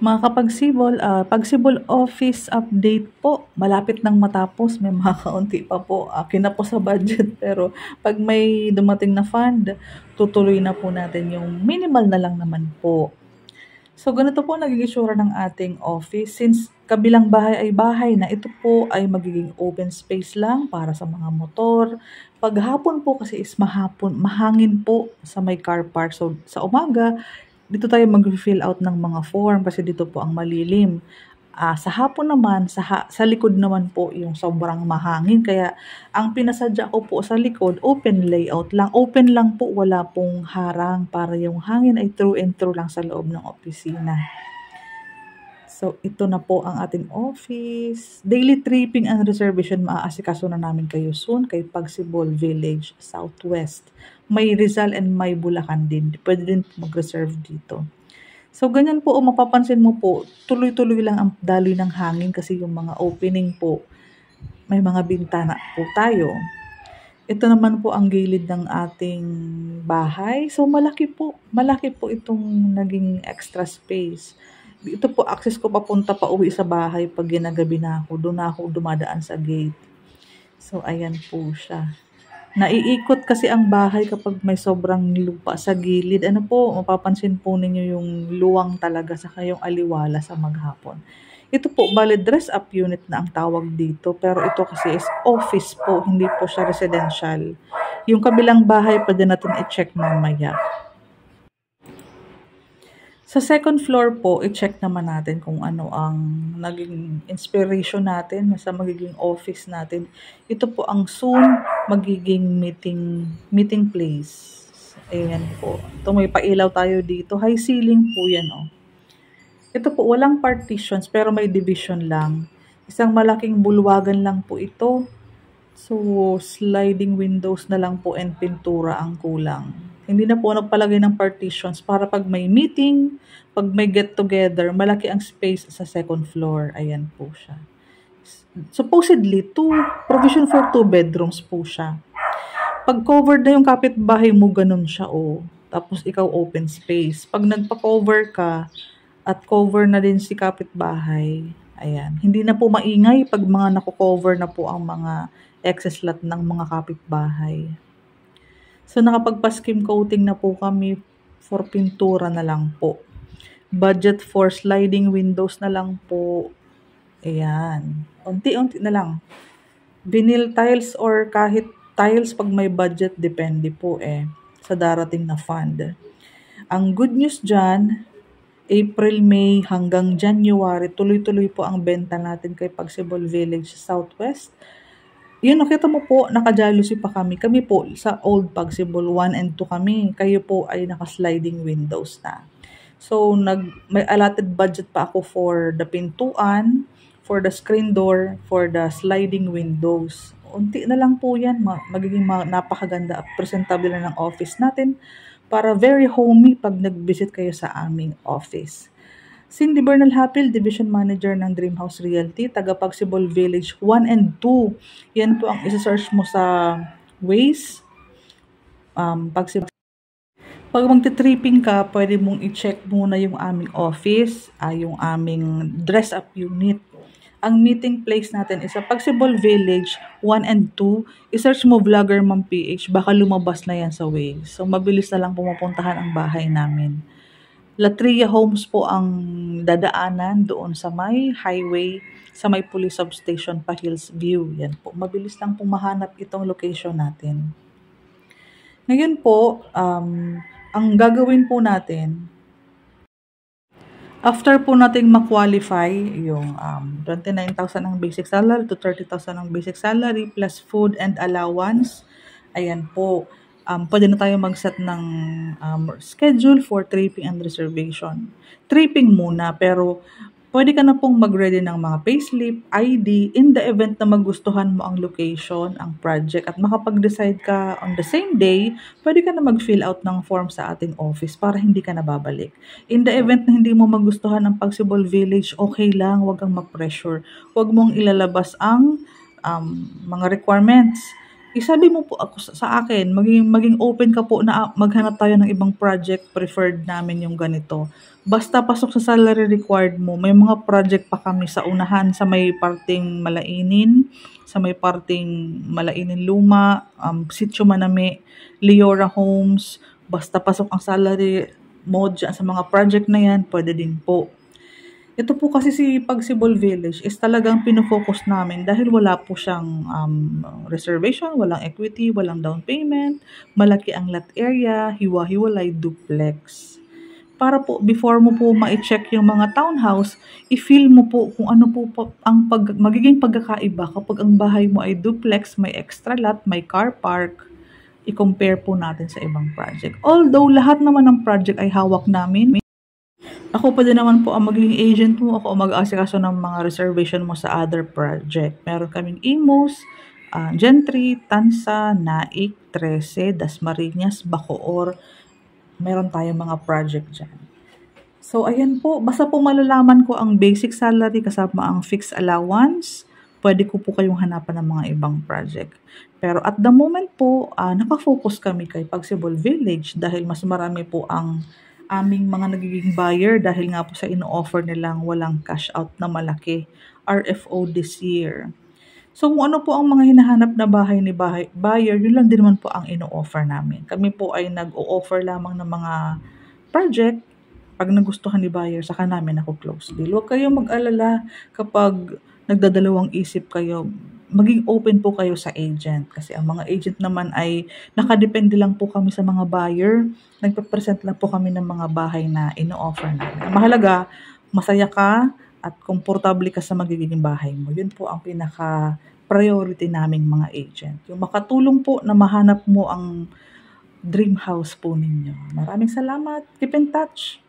Mga kapagsibol, pagsibol office update po, malapit nang matapos, may mga kaunti pa po, akin na po sa budget pero 'pag may dumating na fund, tutuloy na po natin yung minimal na lang naman po. So ganito po naging itsura ng ating office since kabilang bahay ay bahay na, ito po ay magiging open space lang para sa mga motor. 'Pag hapon po kasi is mahangin po sa may car park. So sa umaga, dito tayo mag-fill out ng mga form kasi dito po ang malilim. Sa hapon naman, sa likod naman po yung sobrang mahangin kaya ang pinasadya ko po sa likod, open layout lang. Open lang po, wala pong harang para yung hangin ay through and through lang sa loob ng opisina. So, ito na po ang ating office. Daily tripping and reservation, maaasikaso na namin kayo soon kay Pagsibol Village Southwest. May Rizal and may Bulacan din. Pwede din mag-reserve dito. So, ganyan po, mapapansin mo po, tuloy-tuloy lang ang daloy ng hangin kasi yung mga opening po, may mga bintana po tayo. Ito naman po ang gilid ng ating bahay. So, malaki po itong naging extra space. Ito po, access ko papunta pa uwi sa bahay pag ginagabi na ako. Doon na ako dumadaan sa gate. So, ayan po siya. Naiikot kasi ang bahay kapag may sobrang lupa sa gilid. Ano po, mapapansin po ninyo yung luwang talaga sa kayong aliwala sa maghapon. Ito po, bale dress up unit na ang tawag dito. Pero ito kasi is office po, hindi po siya residential. Yung kabilang bahay, pwede natin i-check mamaya. Sa second floor po, i-check naman natin kung ano ang naging inspiration natin sa magiging office natin. Ito po ang soon magiging meeting place. Ayan po. Ito may pailaw tayo dito. High ceiling po yan, oh. Ito po, walang partitions pero may division lang. Isang malaking bulwagan lang po ito. So, sliding windows na lang po and pintura ang kulang. Hindi na po nagpalagay ng partitions para pag may meeting, pag may get together, malaki ang space sa second floor. Ayan po siya. Supposedly, provision for 2 bedrooms po siya. Pag covered na yung kapitbahay mo, ganun siya, oh. Tapos ikaw open space. Pag nagpa-cover ka at cover na din si kapitbahay, ayan. Hindi na po maingay pag mga nako-cover na po ang mga excess lot ng mga kapitbahay. So, nakapagpa-skim coating na po kami for pintura na lang po. Budget for sliding windows na lang po. Ayan. Unti-unti na lang. Vinyl tiles or kahit tiles pag may budget, depende po sa darating na fund. Ang good news dyan, April, May hanggang January, tuloy-tuloy po ang benta natin kay Pagsibol Village Southwest. Yun, nakita mo po, naka-jealousy pa kami. Kami po, sa old Pagsibol 1 and 2 kami. Kayo po ay naka-sliding windows na. So, may allotted budget pa ako for the pintuan, for the screen door, for the sliding windows. Unti na lang po yan. Magiging napakaganda at presentable na ng office natin para very homey pag nag-visit kayo sa aming office. Cindy Bernal Hapil, Division Manager ng Dreamhouse Realty, taga Pagsibol Village 1 and 2. Yan po ang isa-search mo sa Waze. Pagsibol. Pag magte-tripping ka, pwede mong i-check muna yung aming office, yung aming dress-up unit. Ang meeting place natin is sa Pagsibol Village 1 and 2. I-search mo Vlogger Ma'am PH, baka lumabas na yan sa Waze. So, mabilis na lang pumupuntahan ang bahay namin. Latria Homes po ang dadaanan doon sa may highway, sa may police substation pa Hills View. Yan po. Mabilis lang pong mahanap itong location natin. Ngayon po, ang gagawin po natin, after po nating ma-qualify yung 29,000 ang basic salary to 30,000 ang basic salary plus food and allowance, ayan po. Pwede na tayo mag-set ng schedule for tripping and reservation. Tripping muna, pero pwede ka na pong mag-ready ng mga payslip, ID, in the event na magustuhan mo ang location, ang project, at makapag-decide ka on the same day, pwede ka na mag-fill out ng form sa ating office para hindi ka na babalik. In the event na hindi mo magustuhan ang Pagsibol Village, okay lang, huwag kang ma-pressure. Huwag mong ilalabas ang mga requirements. Isabi mo po ako sa akin, maging open ka po na maghanap tayo ng ibang project, preferred namin yung ganito. Basta pasok sa salary required mo, may mga project pa kami sa unahan sa may parting Malainin, sa may parting Malainin Luma, Sitio Manami, Leora Homes, basta pasok ang salary mo dyan sa mga project na yan, pwede din po. Ito po kasi si Pagsibol Village is talagang pino-focus namin dahil wala po siyang reservation, walang equity, walang down payment, malaki ang lot area, hiwa-hiwalay duplex. Para po before mo po ma-check yung mga townhouse, i-feel mo po kung ano po ang magiging pagkakaiba kapag ang bahay mo ay duplex, may extra lot, may car park, i-compare po natin sa ibang project. Although lahat naman ng project ay hawak namin, ako pa din naman po ang magiging agent mo, ako ang mag-aasikaso ng mga reservation mo sa other project. Meron kaming Imus, Gentry, Tansa, Naik, Trece, Dasmariñas, Bacoor. Meron tayong mga project dyan. So, ayan po. Basta po malalaman ko ang basic salary kasama ang fixed allowance, pwede ko po kayong hanapan ng mga ibang project. Pero at the moment po, nakafocus kami kay Pagsibol Village dahil mas marami po ang aming mga nagiging buyer dahil nga po sa ino-offer nilang walang cash out na malaki, RFO this year. So kung ano po ang mga hinahanap na bahay ni buyer, yun lang din naman po ang ino-offer namin. Kami po ay nag-o-offer lamang ng mga project. Pag nagustuhan ni buyer, saka namin ako close deal. Huwag kayong mag-alala kapag nagdadalawang isip kayo, maging open po kayo sa agent. Kasi ang mga agent naman ay nakadepende lang po kami sa mga buyer. Nagpe-present lang po kami ng mga bahay na ino-offer namin. Ang mahalaga, masaya ka at komportable ka sa magiging bahay mo. Yun po ang pinaka-priority naming mga agent. Yung makatulong po na mahanap mo ang dream house po ninyo. Maraming salamat. Keep in touch.